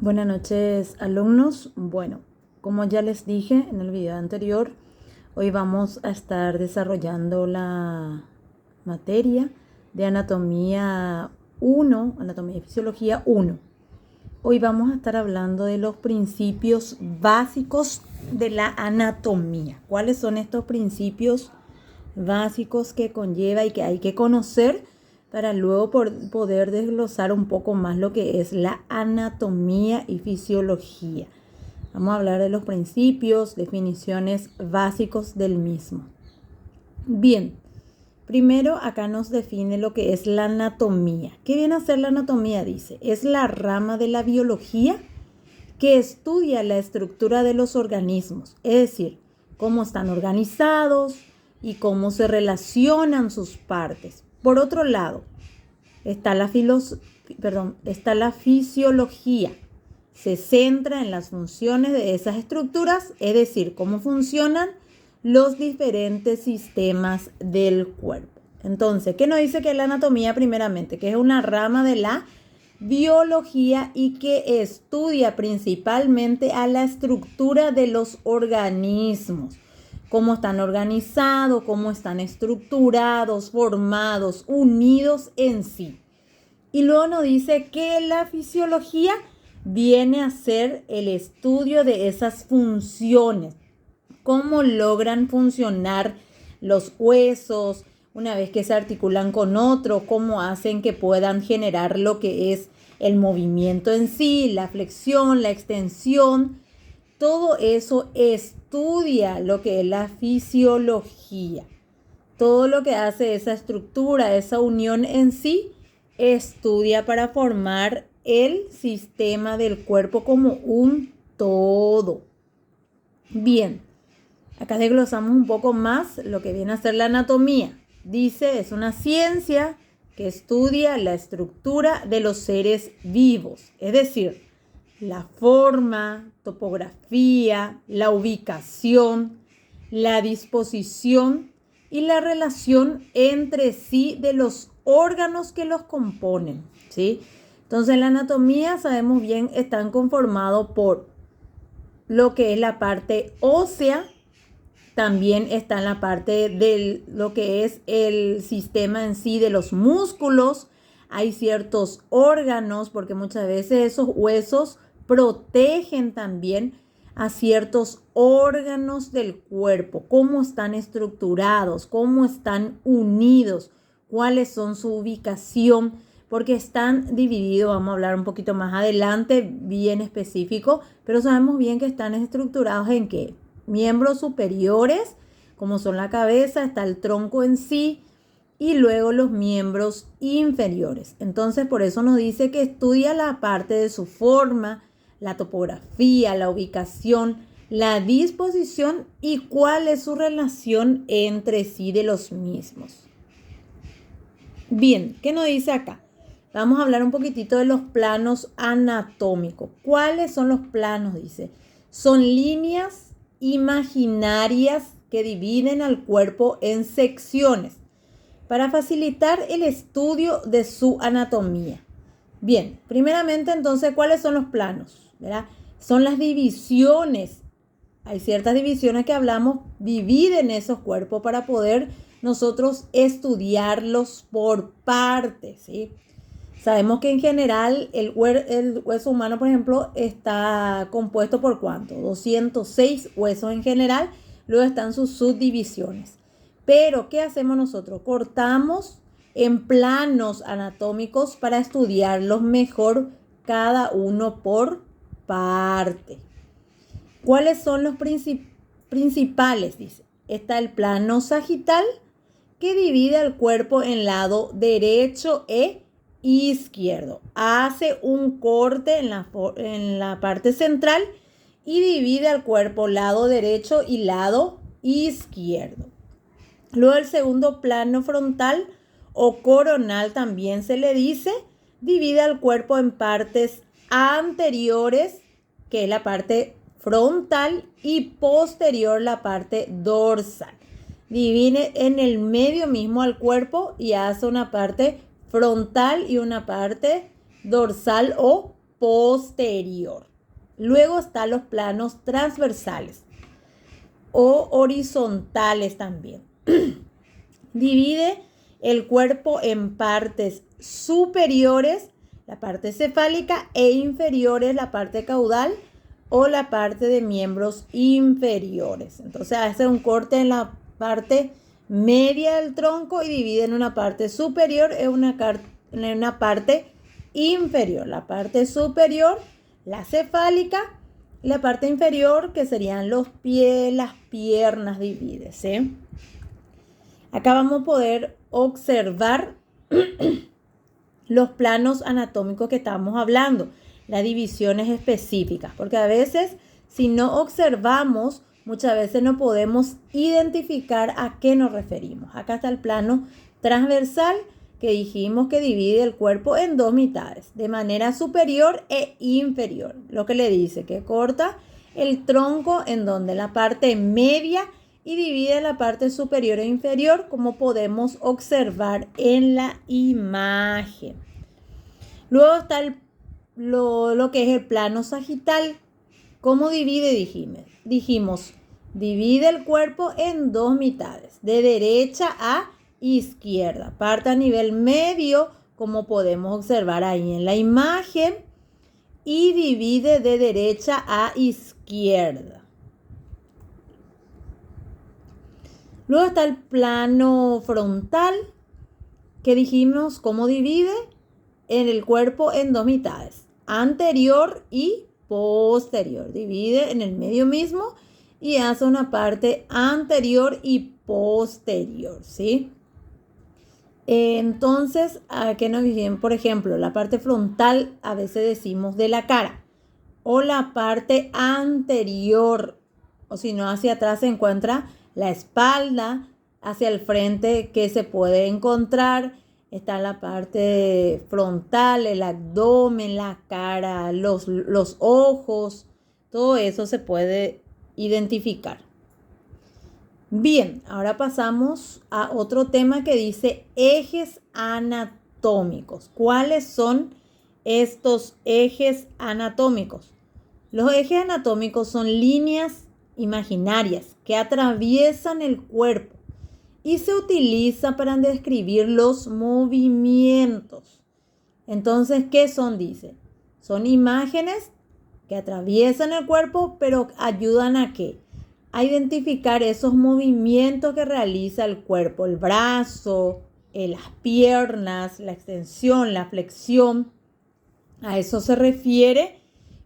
Buenas noches, alumnos. Bueno, como ya les dije en el video anterior, hoy vamos a estar desarrollando la materia de anatomía 1, anatomía y fisiología 1. Hoy vamos a estar hablando de los principios básicos de la anatomía. ¿Cuáles son estos principios básicos que conlleva y que hay que conocer para luego poder desglosar un poco más lo que es la anatomía y fisiología? Vamos a hablar de los principios, definiciones básicos del mismo. Bien, primero acá nos define lo que es la anatomía. ¿Qué viene a ser la anatomía? Dice, es la rama de la biología que estudia la estructura de los organismos, es decir, cómo están organizados y cómo se relacionan sus partes. Por otro lado, está la fisiología. Se centra en las funciones de esas estructuras, es decir, cómo funcionan los diferentes sistemas del cuerpo. Entonces, ¿qué nos dice que es la anatomía primeramente? Que es una rama de la biología y que estudia principalmente a la estructura de los organismos. Cómo están organizados, cómo están estructurados, formados, unidos en sí. Y luego nos dice que la fisiología viene a ser el estudio de esas funciones. Cómo logran funcionar los huesos una vez que se articulan con otro, cómo hacen que puedan generar lo que es el movimiento en sí, la flexión, la extensión. Todo eso estudia lo que es la fisiología. Todo lo que hace esa estructura, esa unión en sí, estudia para formar el sistema del cuerpo como un todo. Bien, acá desglosamos un poco más lo que viene a ser la anatomía. Dice, es una ciencia que estudia la estructura de los seres vivos, es decir, la forma, topografía, la ubicación, la disposición y la relación entre sí de los órganos que los componen, ¿sí? Entonces, la anatomía, sabemos bien, están conformados por lo que es la parte ósea, también está en la parte de lo que es el sistema en sí de los músculos. Hay ciertos órganos, porque muchas veces esos huesos protegen también a ciertos órganos del cuerpo, cómo están estructurados, cómo están unidos, cuáles son su ubicación, porque están divididos, vamos a hablar un poquito más adelante, bien específico, pero sabemos bien que están estructurados en qué. Miembros superiores, como son la cabeza, está el tronco en sí, y luego los miembros inferiores. Entonces, por eso nos dice que estudia la parte de su forma, la topografía, la ubicación, la disposición y cuál es su relación entre sí de los mismos. Bien, ¿qué nos dice acá? Vamos a hablar un poquitito de los planos anatómicos. ¿Cuáles son los planos? Dice, son líneas imaginarias que dividen al cuerpo en secciones para facilitar el estudio de su anatomía. Bien, primeramente entonces, ¿cuáles son los planos? ¿Verdad? Son las divisiones. Hay ciertas divisiones que hablamos, dividen esos cuerpos para poder nosotros estudiarlos por partes, ¿sí? Sabemos que en general el hueso humano, por ejemplo, está compuesto por ¿cuánto? 206 huesos en general, luego están sus subdivisiones. Pero, ¿qué hacemos nosotros? Cortamos en planos anatómicos para estudiarlos mejor cada uno por parte. ¿Cuáles son los principales? Dice, está el plano sagital, que divide el cuerpo en lado derecho e izquierdo. Hace un corte en la parte central y divide el cuerpo lado derecho y lado izquierdo. Luego el segundo plano frontal o coronal también se le dice, divide el cuerpo en partes anteriores, que es la parte frontal, y posterior, la parte dorsal. Divide en el medio mismo al cuerpo y hace una parte frontal y una parte dorsal o posterior. Luego están los planos transversales o horizontales también. Divide el cuerpo en partes superiores, la parte cefálica, e inferiores, la parte caudal o la parte de miembros inferiores. Entonces hace un corte en la parte media del tronco y divide en una parte superior y una parte inferior. La parte superior, la cefálica, y la parte inferior, que serían los pies, las piernas, divide, ¿sí? Acá vamos a poder observar los planos anatómicos que estamos hablando, las divisiones específicas, porque a veces si no observamos, muchas veces no podemos identificar a qué nos referimos. Acá está el plano transversal, que dijimos que divide el cuerpo en dos mitades, de manera superior e inferior. Lo que le dice que corta el tronco en donde la parte media y divide la parte superior e inferior, como podemos observar en la imagen. Luego está lo que es el plano sagital. ¿Cómo divide? Dijimos, divide el cuerpo en dos mitades, de derecha a izquierda. Parte a nivel medio, como podemos observar ahí en la imagen, y divide de derecha a izquierda. Luego está el plano frontal, que dijimos cómo divide en el cuerpo en dos mitades, anterior y posterior. Divide en el medio mismo y hace una parte anterior y posterior, ¿sí? Entonces, ¿a qué nos dicen? Por ejemplo, la parte frontal a veces decimos de la cara, o la parte anterior, o si no, hacia atrás se encuentra la espalda, hacia el frente que se puede encontrar está la parte frontal, el abdomen, la cara, los ojos, todo eso se puede identificar. Bien, ahora pasamos a otro tema que dice ejes anatómicos. ¿Cuáles son estos ejes anatómicos? Los ejes anatómicos son líneas imaginarias que atraviesan el cuerpo y se utiliza para describir los movimientos. Entonces, ¿qué son? Dice, son imágenes que atraviesan el cuerpo, pero ayudan ¿a qué? A identificar esos movimientos que realiza el cuerpo, el brazo, las piernas, la extensión, la flexión. A eso se refiere,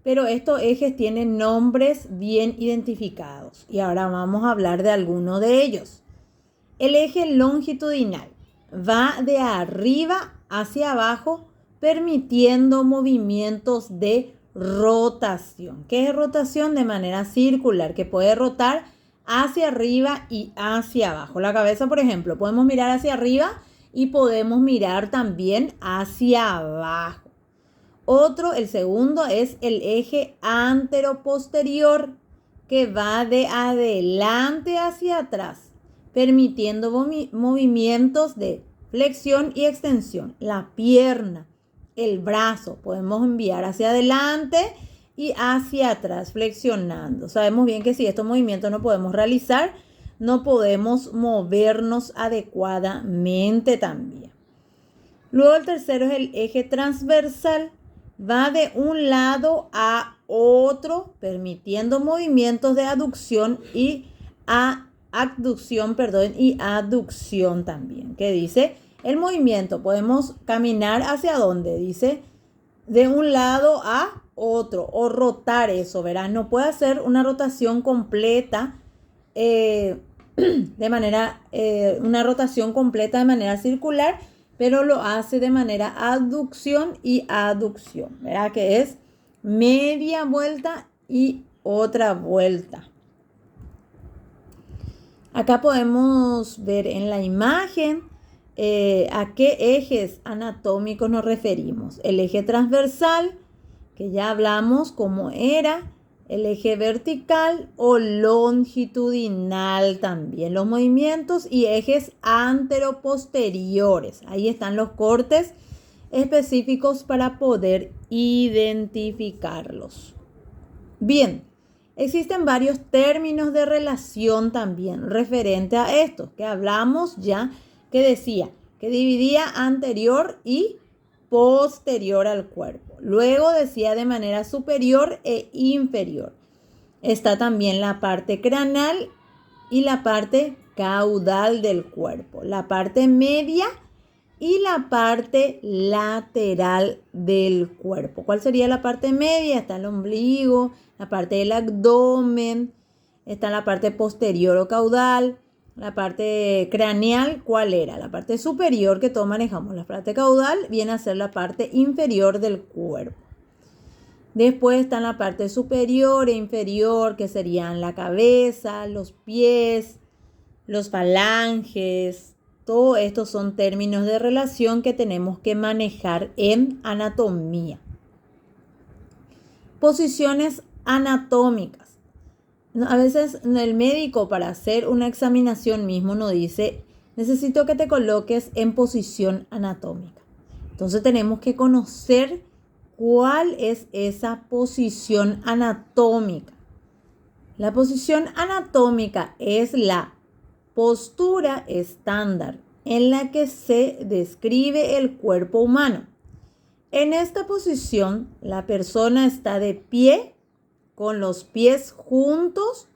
pero estos ejes tienen nombres bien identificados. Y ahora vamos a hablar de alguno de ellos. El eje longitudinal va de arriba hacia abajo, permitiendo movimientos de rotación. ¿Qué es rotación? De manera circular, que puede rotar hacia arriba y hacia abajo. La cabeza, por ejemplo, podemos mirar hacia arriba y podemos mirar también hacia abajo. El segundo es el eje anteroposterior, que va de adelante hacia atrás, permitiendo movimientos de flexión y extensión. La pierna, el brazo, podemos enviar hacia adelante y hacia atrás, flexionando. Sabemos bien que si estos movimientos no podemos realizar, no podemos movernos adecuadamente también. Luego el tercero es el eje transversal. Va de un lado a otro, permitiendo movimientos de aducción y abducción también. ¿Qué dice? El movimiento, podemos caminar hacia dónde, dice, de un lado a otro, o rotar eso, ¿verdad? No puede hacer una rotación completa una rotación completa de manera circular, pero lo hace de manera abducción y aducción, ¿verdad? Que es media vuelta y otra vuelta. Acá podemos ver en la imagen a qué ejes anatómicos nos referimos. El eje transversal, que ya hablamos cómo era, el eje vertical o longitudinal también, los movimientos y ejes anteroposteriores. Ahí están los cortes específicos para poder identificarlos. Bien, existen varios términos de relación también referente a esto, que hablamos ya, que decía que dividía anterior y posterior al cuerpo. Luego decía de manera superior e inferior. Está también la parte craneal y la parte caudal del cuerpo, la parte media y la parte lateral del cuerpo. ¿Cuál sería la parte media? Está el ombligo, la parte del abdomen, está la parte posterior o caudal, la parte craneal. ¿Cuál era? La parte superior que todos manejamos. La parte caudal viene a ser la parte inferior del cuerpo. Después están la parte superior e inferior, que serían la cabeza, los pies, los falanges. Todos estos son términos de relación que tenemos que manejar en anatomía. Posiciones anatómicas. A veces el médico, para hacer una examinación mismo, nos dice: necesito que te coloques en posición anatómica. Entonces tenemos que conocer cuál es esa posición anatómica. La posición anatómica es la postura estándar en la que se describe el cuerpo humano. En esta posición, la persona está de pie, con los pies juntos,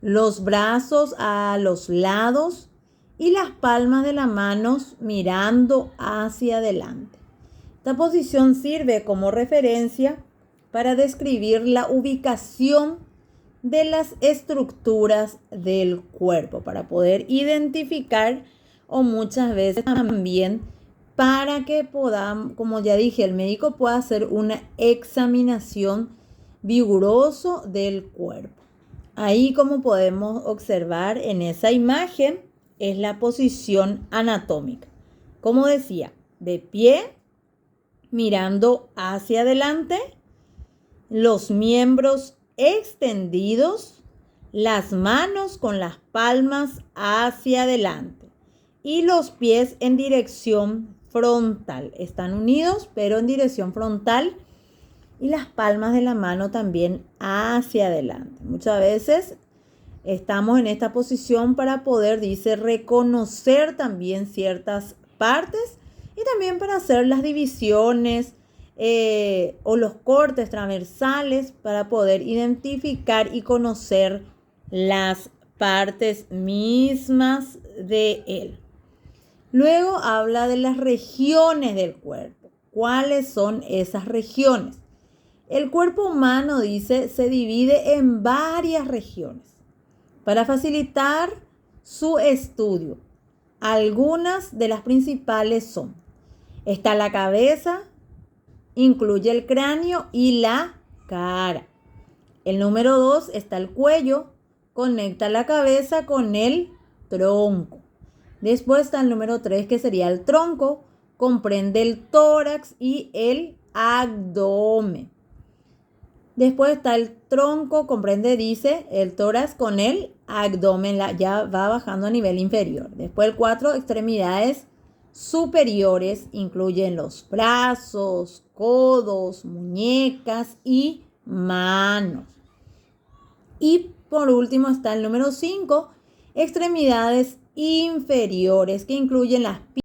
los brazos a los lados y las palmas de las manos mirando hacia adelante. Esta posición sirve como referencia para describir la ubicación de las estructuras del cuerpo, para poder identificar, o muchas veces también para que podamos, como ya dije, el médico pueda hacer una examinación vigorosa del cuerpo. Ahí, como podemos observar en esa imagen, es la posición anatómica. Como decía, de pie, mirando hacia adelante, los miembros extendidos, las manos con las palmas hacia adelante y los pies en dirección frontal. Están unidos, pero en dirección frontal, y las palmas de la mano también hacia adelante. Muchas veces estamos en esta posición para poder, dice, reconocer también ciertas partes y también para hacer las divisiones o los cortes transversales, para poder identificar y conocer las partes mismas de él. Luego habla de las regiones del cuerpo. ¿Cuáles son esas regiones? El cuerpo humano, dice, se divide en varias regiones. Para facilitar su estudio, algunas de las principales son: está la cabeza, incluye el cráneo y la cara. El número 2 está el cuello, conecta la cabeza con el tronco. Después está el número 3, que sería el tronco, comprende el tórax y el abdomen. Después está el tronco, comprende, dice, el tórax con el abdomen, ya va bajando a nivel inferior. Después el 4, extremidades superiores, incluyen los brazos, codos, muñecas y manos. Y por último está el número 5, extremidades inferiores, que incluyen las piernas,